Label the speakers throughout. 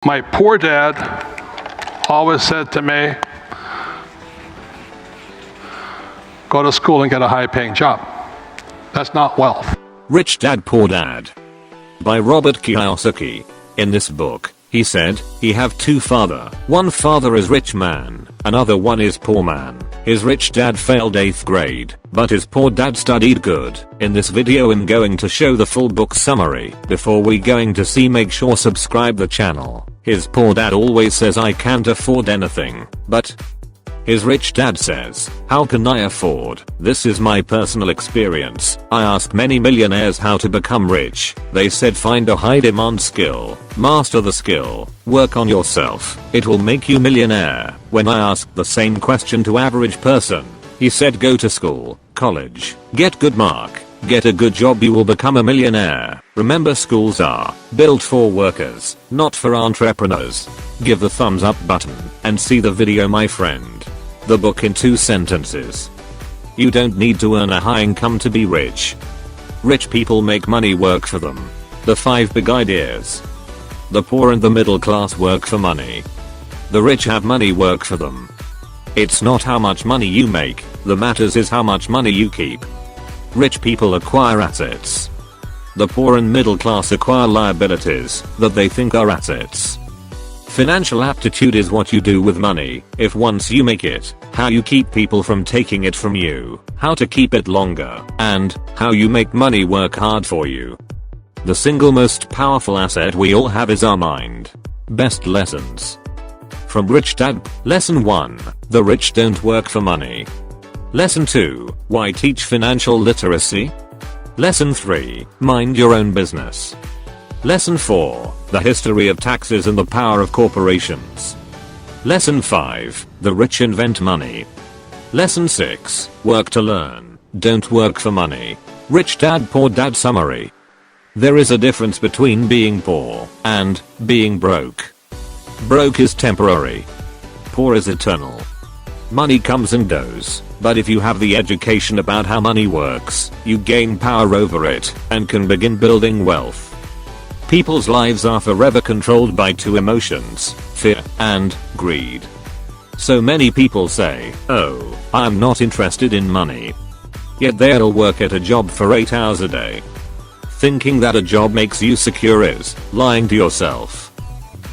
Speaker 1: My poor dad always said to me, go to school and get a high-paying job. That's not wealth.
Speaker 2: Rich Dad Poor Dad by Robert Kiyosaki. In this book, he said, he have two father. One father is rich man, another one is poor man. His rich dad failed 8th grade, but his poor dad studied good. In this video I'm going to show the full book summary. Before we going to see, make sure subscribe the channel. His poor dad always says I can't afford anything, but his rich dad says, how can I afford? This is my personal experience. I asked many millionaires how to become rich. They said find a high demand skill, master the skill, work on yourself, it will make you millionaire. When I asked the same question to average person, he said go to school, college, get good mark, get a good job, you will become a millionaire. Remember, schools are built for workers, not for entrepreneurs. Give the thumbs up button and see the video, my friend. The book in 2 sentences. You don't need to earn a high income to be rich. Rich people make money work for them. The 5 big ideas. The poor and the middle class work for money. The rich have money work for them. It's not how much money you make, the matters is how much money you keep. Rich people acquire assets. The poor and middle class acquire liabilities that they think are assets. Financial aptitude is what you do with money. If once you make it, how you keep people from taking it from you, how to keep it longer, and how you make money work hard for you. The single most powerful asset we all have is our mind. Best lessons from Rich Dad. Lesson 1. The rich don't work for money. Lesson 2. Why teach financial literacy? Lesson 3. Mind your own business. Lesson 4. The history of taxes and the power of corporations. Lesson 5. The rich invent money. Lesson 6. Work to learn, don't work for money. Rich Dad Poor Dad summary. There is a difference between being poor and being broke. Broke is temporary. Poor is eternal. Money comes and goes, but if you have the education about how money works, you gain power over it and can begin building wealth. People's lives are forever controlled by 2 emotions, fear and greed. So many people say, oh, I'm not interested in money. Yet they'll work at a job for 8 hours a day. Thinking that a job makes you secure is lying to yourself.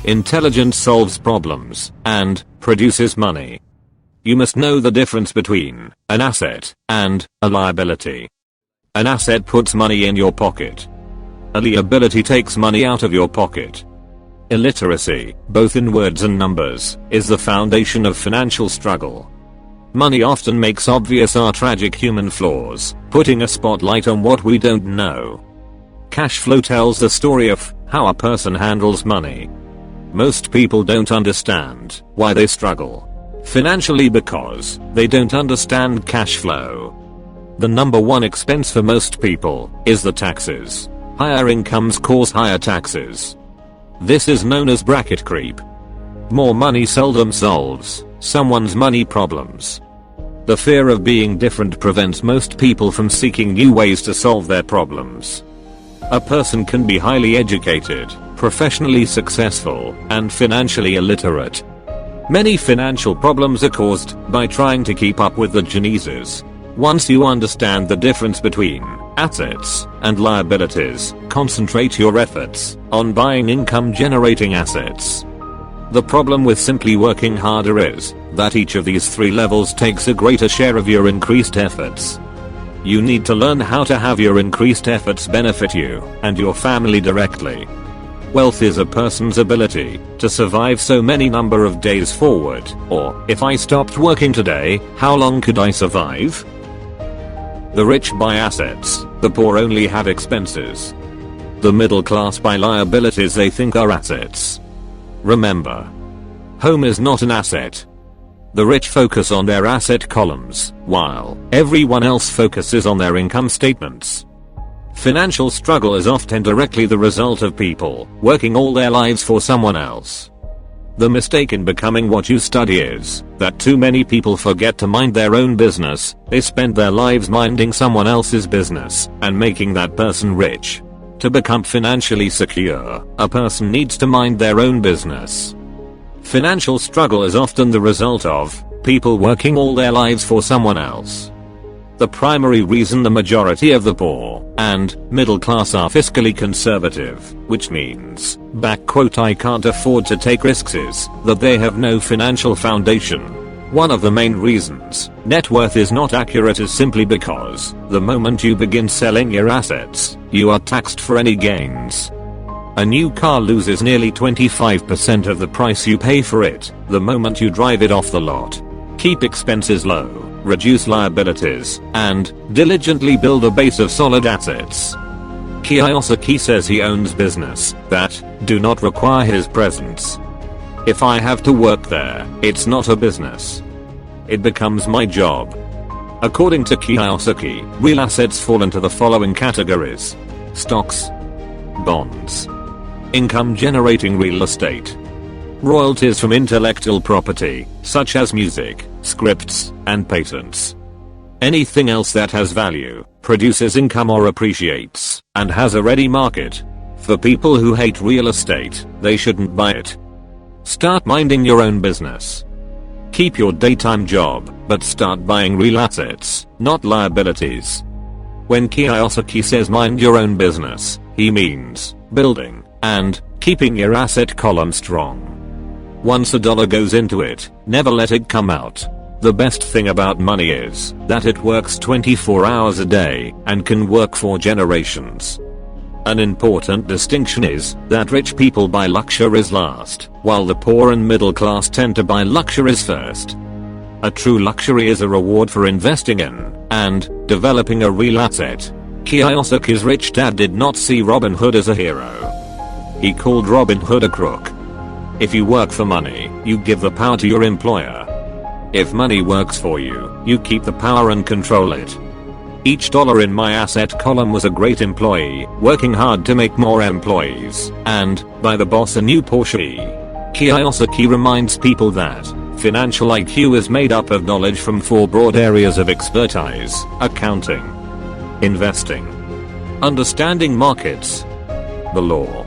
Speaker 2: Intelligence solves problems and produces money. You must know the difference between an asset and a liability. An asset puts money in your pocket. A liability takes money out of your pocket. Illiteracy, both in words and numbers, is the foundation of financial struggle. Money often makes obvious our tragic human flaws, putting a spotlight on what we don't know. Cash flow tells the story of how a person handles money. Most people don't understand why they struggle financially because they don't understand cash flow. The number 1 expense for most people is the taxes. Higher incomes cause higher taxes. This is known as bracket creep. More money seldom solves someone's money problems. The fear of being different prevents most people from seeking new ways to solve their problems. A person can be highly educated, professionally successful, and financially illiterate. Many financial problems are caused by trying to keep up with the Joneses. Once you understand the difference between assets and liabilities, concentrate your efforts on buying income generating assets. The problem with simply working harder is that each of these 3 levels takes a greater share of your increased efforts. You need to learn how to have your increased efforts benefit you and your family directly. Wealth is a person's ability to survive so many number of days forward, or if I stopped working today, how long could I survive? The rich buy assets, the poor only have expenses. The middle class buy liabilities they think are assets. Remember, home is not an asset. The rich focus on their asset columns, while everyone else focuses on their income statements. Financial struggle is often directly the result of people working all their lives for someone else. The mistake in becoming what you study is that too many people forget to mind their own business. They spend their lives minding someone else's business and making that person rich. To become financially secure, a person needs to mind their own business. Financial struggle is often the result of people working all their lives for someone else. The primary reason the majority of the poor and middle class are fiscally conservative, which means, I can't afford to take risks, is that they have no financial foundation. One of the main reasons net worth is not accurate is simply because the moment you begin selling your assets, you are taxed for any gains. A new car loses nearly 25% of the price you pay for it the moment you drive it off the lot. Keep expenses low, reduce liabilities, and diligently build a base of solid assets. Kiyosaki says he owns business that do not require his presence. If I have to work there, it's not a business. It becomes my job. According to Kiyosaki, real assets fall into the following categories: stocks, bonds, income generating real estate, royalties from intellectual property, such as music, scripts, and patents. Anything else that has value, produces income or appreciates, and has a ready market. For people who hate real estate, they shouldn't buy it. Start minding your own business. Keep your daytime job, but start buying real assets, not liabilities. When Kiyosaki says mind your own business, he means building and keeping your asset column strong. Once a dollar goes into it, never let it come out. The best thing about money is that it works 24 hours a day and can work for generations. An important distinction is that rich people buy luxuries last, while the poor and middle class tend to buy luxuries first. A true luxury is a reward for investing in and developing a real asset. Kiyosaki's rich dad did not see Robin Hood as a hero. He called Robin Hood a crook. If you work for money, you give the power to your employer. If money works for you, you keep the power and control it. Each dollar in my asset column was a great employee, working hard to make more employees, and buy the boss a new Porsche. Kiyosaki reminds people that financial IQ is made up of knowledge from 4 broad areas of expertise: accounting, investing, understanding markets, the law.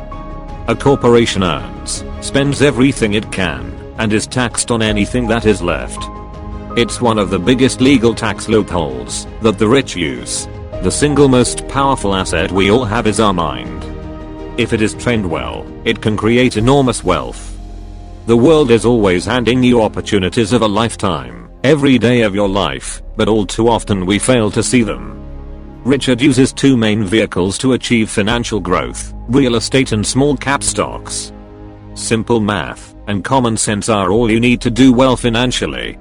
Speaker 2: A corporation earns, spends everything it can, and is taxed on anything that is left. It's one of the biggest legal tax loopholes that the rich use. The single most powerful asset we all have is our mind. If it is trained well, it can create enormous wealth. The world is always handing you opportunities of a lifetime, every day of your life, but all too often we fail to see them. Richard uses 2 main vehicles to achieve financial growth: real estate and small cap stocks. Simple math and common sense are all you need to do well financially.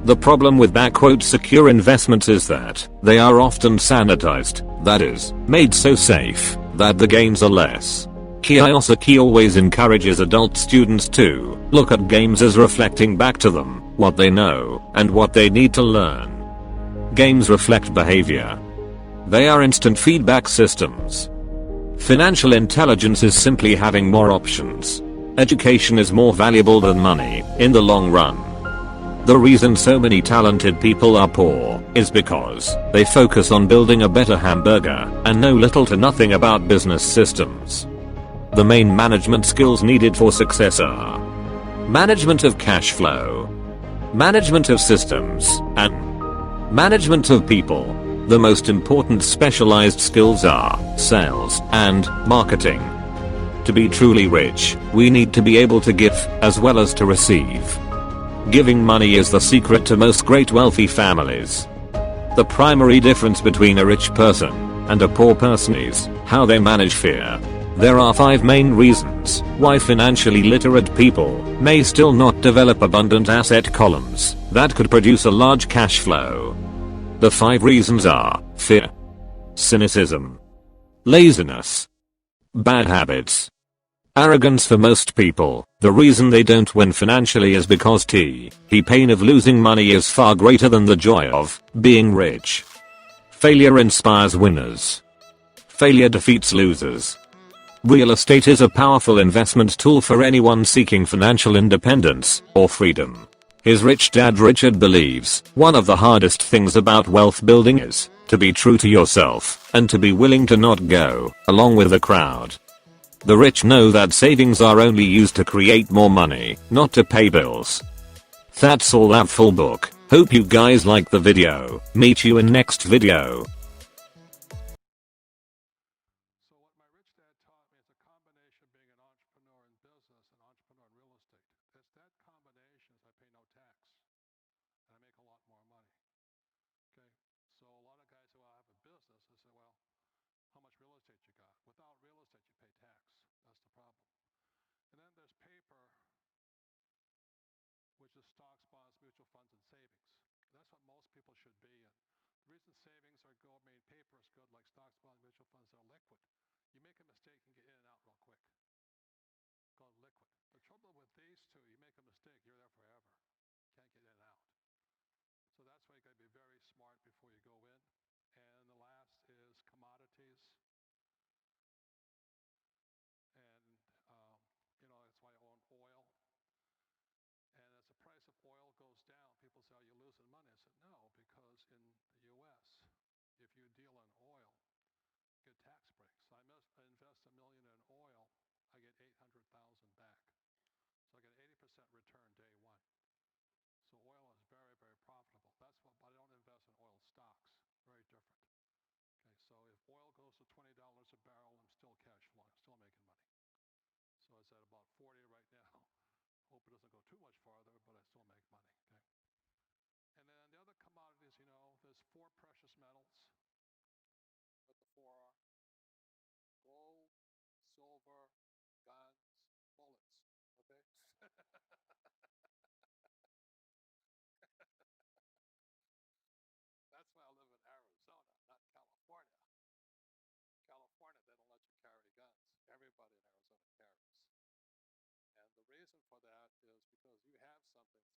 Speaker 2: The problem with "secure investments" is that they are often sanitized, that is, made so safe that the gains are less. Kiyosaki always encourages adult students to look at games as reflecting back to them what they know and what they need to learn. Games reflect behavior. They are instant feedback systems. Financial intelligence is simply having more options. Education is more valuable than money in the long run. The reason so many talented people are poor is because they focus on building a better hamburger and know little to nothing about business systems. The main management skills needed for success are management of cash flow, management of systems, and management of people. The most important specialized skills are sales and marketing. To be truly rich, we need to be able to give as well as to receive. Giving money is the secret to most great wealthy families. The primary difference between a rich person and a poor person is how they manage fear. There are 5 main reasons why financially literate people may still not develop abundant asset columns that could produce a large cash flow. The 5 reasons are fear, cynicism, laziness, bad habits, arrogance. For most people, the reason they don't win financially is because the pain of losing money is far greater than the joy of being rich. Failure inspires winners. Failure defeats losers. Real estate is a powerful investment tool for anyone seeking financial independence or freedom. His rich dad Richard believes one of the hardest things about wealth building is to be true to yourself, and to be willing to not go along with the crowd. The rich know that savings are only used to create more money, not to pay bills. That's all that full book. Hope you guys like the video. Meet you in next video.
Speaker 1: So what my rich dad taught me is a combination of being an entrepreneur in business and entrepreneur in real estate. It's that combination is I pay no tax and I make a lot more money. Okay, so a lot of guys say, well, I have a business. I say, well, how much real estate you got? Without real estate, you pay tax. That's the problem. And then there's paper, which is stocks, bonds, mutual funds, and savings. That's what most people should be in. The reason savings are good, I mean, paper is good, like stocks, bonds, mutual funds, they're liquid. You make a mistake and get in and out real quick. Called liquid. The trouble with these two, you make a mistake, you're there forever. Can't get in and out. So that's why you got to be very smart before you go in. And the last is commodities. And, that's why I own oil. And as the price of oil goes down, people say, are you losing money? I said, no, because in the U.S., if you deal in oil, you get tax breaks. So I invest $1 million in oil, I get 800,000 back. So I get 80% return day one. So oil is very, very profitable. That's what, but I don't invest in oil stocks. Very different. Okay, so if oil goes to $20 a barrel, I'm still cash flowing, still making money. So it's at about 40 right now. Hope it doesn't go too much farther, but I still make money. Okay. And then the other commodities, there's 4 precious metals. What the 4 are: gold, silver, guns, bullets. Okay. That's why I live in Arizona, not California. California, they don't let you carry guns. Everybody in Arizona carries. And the reason for that is because you have something,